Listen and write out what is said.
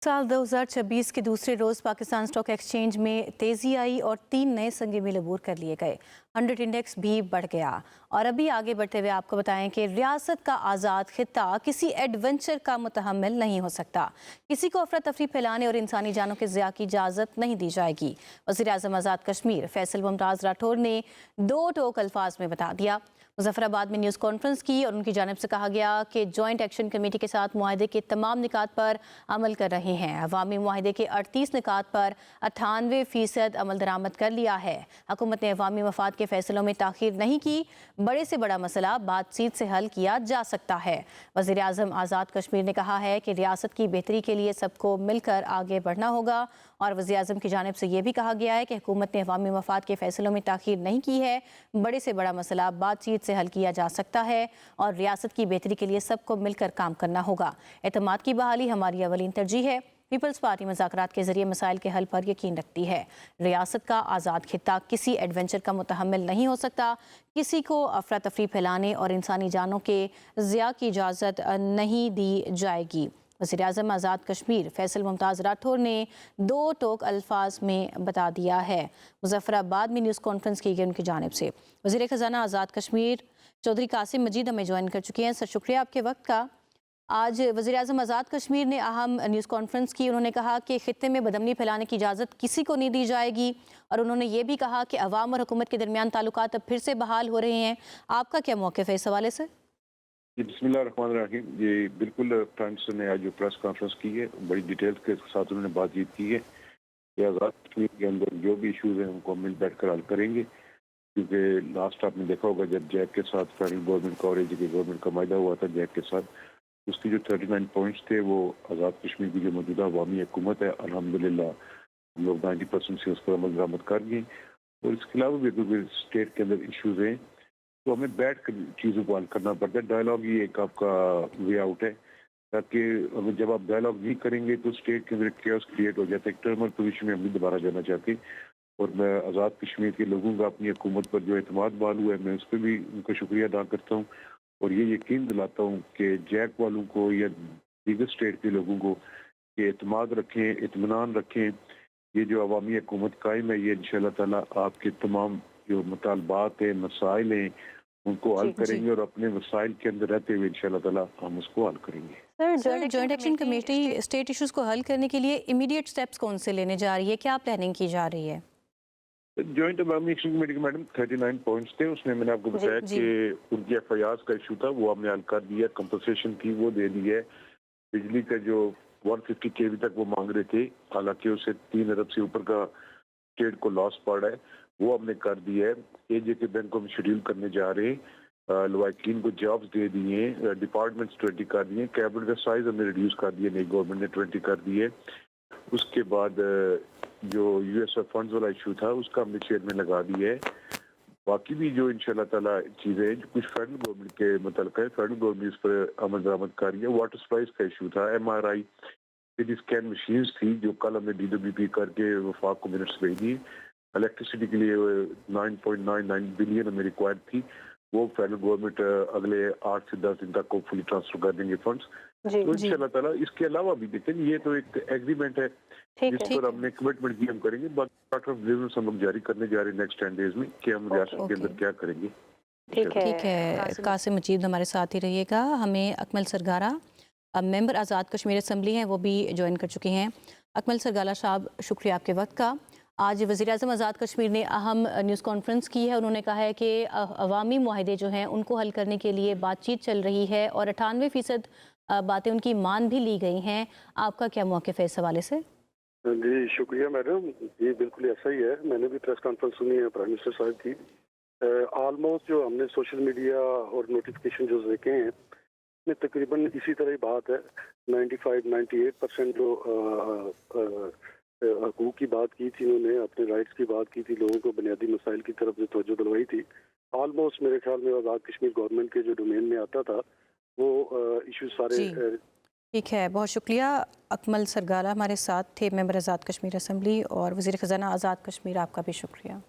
साल 2026 के दूसरे रोज पाकिस्तान स्टॉक एक्सचेंज में तेजी आई और 3 नए संगी मिल अबूर कर लिए गए। 100 इंडेक्स भी बढ़ गया। और अभी आगे बढ़ते हुए आपको बताएं कि रियासत का आज़ाद खित्ता किसी एडवेंचर का मुतहम्मिल नहीं हो सकता। किसी को अफरा तफरी फैलाने और इंसानी जानों के ज़िया की इजाज़त नहीं दी जाएगी। वज़ीर-ए-आज़म आज़ाद कश्मीर फैसल मुमताज़ राठौर ने दो टोक अल्फाज में बता दिया। मुजफ्फराबाद में न्यूज़ कॉन्फ्रेंस की और उनकी जानिब से कहा गया कि जॉइंट एक्शन कमेटी के साथ मुआहदे के तमाम निकात पर अमल कर रहे हैं। अवामी मुआहदे के 38 निकात पर 98% अमल दरामद कर लिया है। हुकूमत ने अवामी मफाद के फैसलों में ताख़ीर नहीं की। बड़े से बड़ा मसला बातचीत से हल किया जा सकता है। वज़ीर-ए-आज़म आज़ाद कश्मीर ने कहा है कि रियासत की बेहतरी के लिए सबको मिलकर आगे बढ़ना होगा। और वज़ीर-ए-आज़म की जानिब से ये भी कहा गया है कि हुकूमत ने अवामी मफाद के फैसलों में ताख़ीर नहीं की है। बड़े से बड़ा मसला बातचीत से हल किया जा सकता है और रियासत की बेहतरी के लिए सबको मिलकर काम करना होगा। एतमाद की बहाली हमारी अवलीन तरजीह है। पीपल्स पार्टी मुज़ाकरात के जरिए मसाइल के हल पर यकीन रखती है। रियासत का आज़ाद खित्ता किसी एडवेंचर का मुतहम्मिल नहीं हो सकता। किसी को अफरा तफरी फैलाने और इंसानी जानों के ज़िया की इजाज़त नहीं दी जाएगी। वज़ीर-ए-आज़म आज़ाद कश्मीर फैसल मुमताज़ राठौर ने दो टोक अल्फाज में बता दिया है। मुजफ्फराबाद में न्यूज़ कॉन्फ्रेंस की गई उनकी जानिब से। वज़ीर ख़ज़ाना आज़ाद कश्मीर चौधरी कासिम मजीद हमें ज्वाइन कर चुके हैं। सर, शुक्रिया आपके वक्त का। आज वज़ीर-ए-आज़म आज़ाद कश्मीर ने अहम न्यूज़ कॉन्फ्रेंस की। उन्होंने कहा कि खित्ते में बदअमनी फैलाने की इजाज़त किसी को नहीं दी जाएगी और उन्होंने ये भी कहा कि अवाम और हुकूमत के दरमियान ताल्लुकात अब फिर से बहाल हो रहे हैं। आपका क्या मौक़िफ़ है इस हवाले से? बिस्मिल्लाहिर्रहमानिर्रहीम। ये बिल्कुल प्राइम मिनिस्टर ने आज जो प्रेस कॉन्फ्रेंस की है बड़ी डिटेल के साथ उन्होंने बातचीत की है कि आज़ाद कश्मीर के अंदर जो भी इशूज़ हैं उनको मिल बैठ कर हल करेंगे। क्योंकि लास्ट आपने देखा होगा जब जैक के साथ फेडरल गवर्नमेंट का और गवर्नमेंट का मायदा हुआ था जैक के साथ, उसकी जो 39 पॉइंट्स थे वो आज़ाद कश्मीर की जो मौजूदा अवामी हुकूमत है अल्हम्दुलिल्लाह हम लोग 90% से उस पर अमल दरामद कर गए। और इसके अलावा भी स्टेट के अंदर इशूज़ हैं तो हमें बैठ कर चीज़ों को हल करना पड़ता है। डायलॉग ही एक आपका वे आउट है, ताकि अगर जब आप डायलॉग नहीं करेंगे तो स्टेट के अंदर केओस क्रिएट हो जाता है। एक टर्मल पोजीशन में हम भी दोबारा जाना चाहते हैं। और मैं आज़ाद कश्मीर के लोगों का अपनी हुकूमत पर जो एतमाद बहाल हुआ है मैं उस पर भी उनका शुक्रिया अदा करता हूँ और ये यकीन दिलाता हूँ कि जैक वालों को या दीगर स्टेट के लोगों को कि एतमाद रखें, इत्मीनान रखें। ये जो अवामी हुकूमत कायम है ये इंशाअल्लाह ताला आपके तमाम जो मुतालबात हैं, मसाइल हैं, उनको हल करेंगे और अपने मसाइल के अंदर रहते हुए इंशाअल्लाह ताला हम उसको हल करेंगे। Sir, joint action committee state issues को हल करने के लिए इमीडिएट स्टेप्स कौन से लेने जा रही है? क्या प्लानिंग की जा रही है? जॉइंट अवामी एक्शन कमेटी के मैडम 39 पॉइंट्स थे। उसमें मैंने आपको बताया कि उनकी एफआईआर का इशू था वो हमने हल कर दिया। कंपनसेशन थी वो दे दी है। बिजली का जो 150 केवी तक वो मांग रहे थे, हालांकि उसे 3 अरब से ऊपर का स्टेट को लॉस पड़ रहा है, वो हमने कर दिया है। एजे के बैंक को हम शेड्यूल करने जा रहे हैं। लवाकिन को जॉब्स दे दिए, डिपार्टमेंट्स 20 कर दिए, कैबिनेट का साइज हमने रिड्यूस कर दिया, नई गवर्नमेंट ने 20 कर दिए। उसके बाद जो यूएसएफ फंड्स वाला इशू था उसका हमने चेयर में लगा दिया है। बाकी भी जो इंशाल्लाह ताला चीज़ें जो कुछ फेडरल गवर्नमेंट के मुतल्लिक है, फेडरल गवर्नमेंट इस पर अमल दरामद कर रही है। वाटर सप्लाईज का इशू था, MRI सीटी स्कैन मशीन्स थी जो कल हमने DWP करके वफाक को मिनट्स भेज दी। इलेक्ट्रिसिटी के लिए 9.99 बिलियन हमें रिक्वायर्ड थी, वो फेडरल गवर्नमेंट अगले 8 से 10 दिन तक होपफुली ट्रांसफर कर देंगे फंड्स। तो इंशाल्लाह ताला इसके अलावा भी देखें, ये तो एक एग्रीमेंट है जिस पर हमने कमिटमेंट की हम करेंगे। बाकी पार्ट ऑफ बिजनेस हम लोग जारी करने जा रहे हैं नेक्स्ट 10 डेज में कि हम रियासत के अंदर क्या करेंगे। ठीक है, कासिम मजीद हमारे साथ ही रहिएगा। हमें अकमल सरगारा मेंबर आज़ाद कश्मीर असम्बली हैं वो भी ज्वाइन कर चुके हैं। अकमल सरगारा साहब, शुक्रिया आपके वक्त का। आज वज़ीर-ए-आज़म आज़ाद कश्मीर ने अहम न्यूज़ कॉन्फ्रेंस की है। उन्होंने कहा है कि अवामी मुआहदे जो हैं उनको हल करने के लिए बातचीत चल रही है और 98% बातें उनकी मान भी ली गई हैं। आपका क्या मौक़िफ़ है इस हवाले से? जी शुक्रिया मैडम। जी बिल्कुल ऐसा ही है। मैंने भी प्रेस कॉन्फ्रेंस सुनी है प्राइम मिनिस्टर साहब की। ऑलमोस्ट जो हमने सोशल मीडिया और नोटिफिकेशन जो देखे हैं में तकरीबन इसी तरह ही बात है। 95-98% जो हकूक़ की बात की थी, उन्होंने अपने राइट्स की बात की थी, लोगों को बुनियादी मसाइल की तरफ जो तवज्जो दिलवाई थी। ऑलमोस्ट मेरे ख्याल में आज़ाद कश्मीर गवर्नमेंट के जो डोमेन में आता था वो इशू सारे। ठीक है, बहुत शुक्रिया। अकमल सरगारा हमारे साथ थे, मेंबर आज़ाद कश्मीर असम्बली, और वज़ीर ख़ज़ाना आज़ाद कश्मीर, आपका भी शुक्रिया।